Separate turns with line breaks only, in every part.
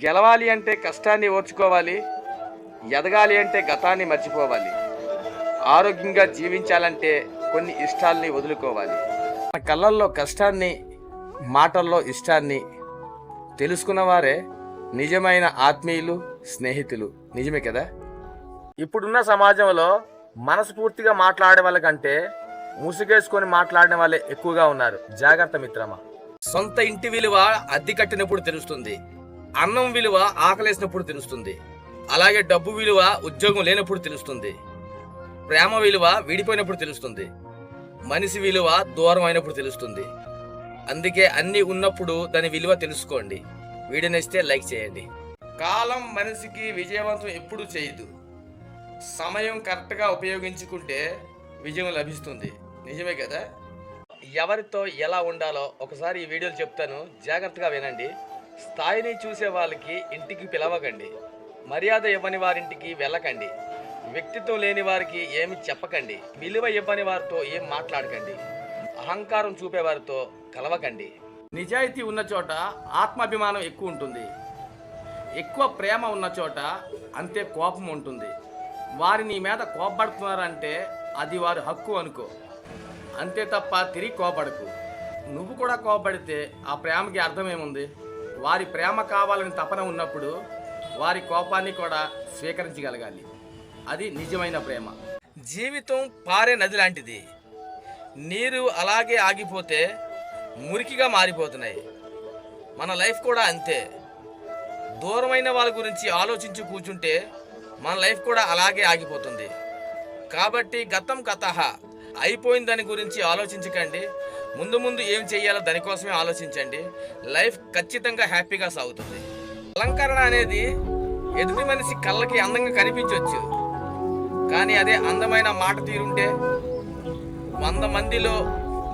గెలవాలి అంటే కష్టాన్ని ఓర్చుకోవాలి, ఎదగాలి అంటే గతాన్ని మర్చిపోవాలి, ఆరోగ్యంగా జీవించాలంటే కొన్ని ఇష్టాల్ని వదులుకోవాలి. మన కళ్ళల్లో కష్టాన్ని, మాటల్లో ఇష్టాన్ని తెలుసుకున్నవారే నిజమైన ఆత్మీయులు, స్నేహితులు. నిజమే కదా? ఇప్పుడున్న సమాజంలో మనస్ఫూర్తిగా మాట్లాడే వాళ్ళకంటే ముసుగేసుకొని మాట్లాడిన వాళ్ళే ఎక్కువగా ఉన్నారు. జాగ్రత్త మిత్రమా. సొంత ఇంటి విలువ అద్దె కట్టినప్పుడు తెలుస్తుంది, అన్నం విలువ ఆకలేసినప్పుడు తెలుస్తుంది, అలాగే డబ్బు విలువ ఉద్యోగం లేనప్పుడు తెలుస్తుంది, ప్రేమ విలువ విడిపోయినప్పుడు తెలుస్తుంది, మనిషి విలువ దూరం అయినప్పుడు తెలుస్తుంది. అందుకే అన్నీ ఉన్నప్పుడు దాని విలువ తెలుసుకోండి. వీడియో నచ్చితే లైక్ చేయండి. కాలం మనిషికి విజయవంతం ఎప్పుడు చేయదు. సమయం కరెక్ట్గా ఉపయోగించుకుంటే విజయం లభిస్తుంది. నిజమే కదా? ఎవరితో ఎలా ఉండాలో ఒకసారి ఈ వీడియోలు చెప్తాను, జాగ్రత్తగా వినండి. స్థాయిని చూసే వాళ్ళకి ఇంటికి పిలవకండి, మర్యాద ఇవ్వని వారింటికి వెళ్ళకండి, వ్యక్తిత్వం లేని వారికి ఏమి చెప్పకండి, విలువ ఇవ్వని వారితో ఏం మాట్లాడకండి, అహంకారం చూపే వారితో కలవకండి. నిజాయితీ ఉన్న చోట ఆత్మాభిమానం ఎక్కువ ఉంటుంది, ఎక్కువ ప్రేమ ఉన్న చోట అంతే కోపం ఉంటుంది. వారి నీ మీద కోపపడుతున్నారంటే అది వారి హక్కు అనుకో, అంతే తప్ప తిరిగి కోపడకు. నువ్వు కూడా కోపడితే ఆ ప్రేమకి అర్థమేముంది? వారి ప్రేమ కావాలని తపన ఉన్నప్పుడు వారి కోపాన్ని కూడా స్వీకరించగలగాలి. అది నిజమైన ప్రేమ. జీవితం పారే నది లాంటిది. నీరు అలాగే ఆగిపోతే మురికిగా మారిపోతున్నాయి. మన లైఫ్ కూడా అంతే. దూరమైన వాళ్ళ గురించి ఆలోచించి కూర్చుంటే మన లైఫ్ కూడా అలాగే ఆగిపోతుంది. కాబట్టి గతం కథ అయిపోయిన దాని గురించి ఆలోచించకండి. ముందు ముందు ఏం చేయాలో దానికోసమే ఆలోచించండి. లైఫ్ ఖచ్చితంగా హ్యాపీగా సాగుతుంది. అలంకరణ అనేది ఎదుటి మనిషి కళ్ళకి అందంగా కనిపించవచ్చు, కానీ అదే అందమైన మాట తీరుంటే 100 మందిలో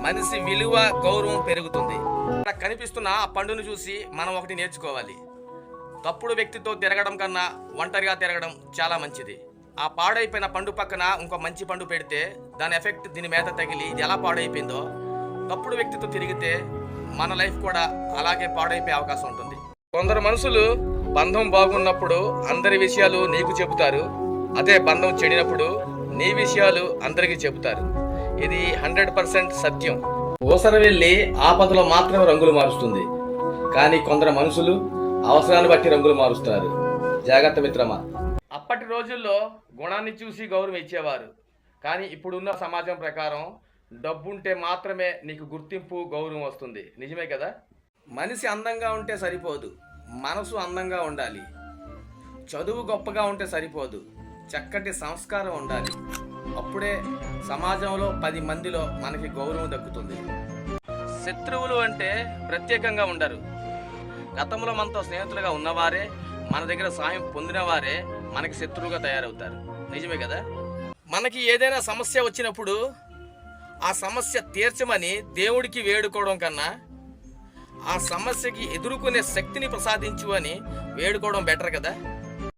మనిషి విలువ, గౌరవం పెరుగుతుంది. అక్కడ కనిపిస్తున్న ఆ పండును చూసి మనం ఒకటి నేర్చుకోవాలి. తప్పుడు వ్యక్తితో తిరగడం కన్నా ఒంటరిగా తిరగడం చాలా మంచిది. ఆ పాడైపోయిన పండు పక్కన ఇంకో మంచి పండు పెడితే దాని ఎఫెక్ట్ దీని మీద తగిలి ఇది ఎలా పాడైపోయిందో, తప్పుడు వ్యక్తితో తిరిగితే మన లైఫ్ కూడా అలాగే పాడైపోయే అవకాశం ఉంటుంది. కొందరు మనుషులు బంధం బాగున్నప్పుడు అందరి విషయాలు నీకు చెబుతారు, అదే బంధం చెడినప్పుడు నీ విషయాలు అందరికీ చెబుతారు. ఇది 100% సత్యం. ఓసర వెళ్ళి ఆపదలో మాత్రమే రంగులు మారుస్తుంది, కానీ కొందరు మనుషులు అవసరాన్ని బట్టి రంగులు మారుస్తారు. జాగ్రత్త మిత్రమా. అప్పటి రోజుల్లో గుణాన్ని చూసి గౌరవం ఇచ్చేవారు, కానీ ఇప్పుడున్న సమాజం ప్రకారం డబ్బుంటే మాత్రమే నీకు గుర్తింపు, గౌరవం వస్తుంది. నిజమే కదా? మనిషి అందంగా ఉంటే సరిపోదు, మనసు అందంగా ఉండాలి. చదువు గొప్పగా ఉంటే సరిపోదు, చక్కటి సంస్కారం ఉండాలి. అప్పుడే సమాజంలో 10 మందిలో మనకి గౌరవం దక్కుతుంది. శత్రువులు అంటే ప్రత్యేకంగా ఉండరు. గతంలో మనతో స్నేహితులుగా ఉన్నవారే, మన దగ్గర సహాయం పొందిన వారే మనకి శత్రువుగా తయారవుతారు. నిజమే కదా? మనకి ఏదైనా సమస్య వచ్చినప్పుడు ఆ సమస్య తీర్చమని దేవుడికి వేడుకోవడం కన్నా ఆ సమస్యకి ఎదుర్కొనే శక్తిని ప్రసాదించు అని వేడుకోవడం బెటర్ కదా?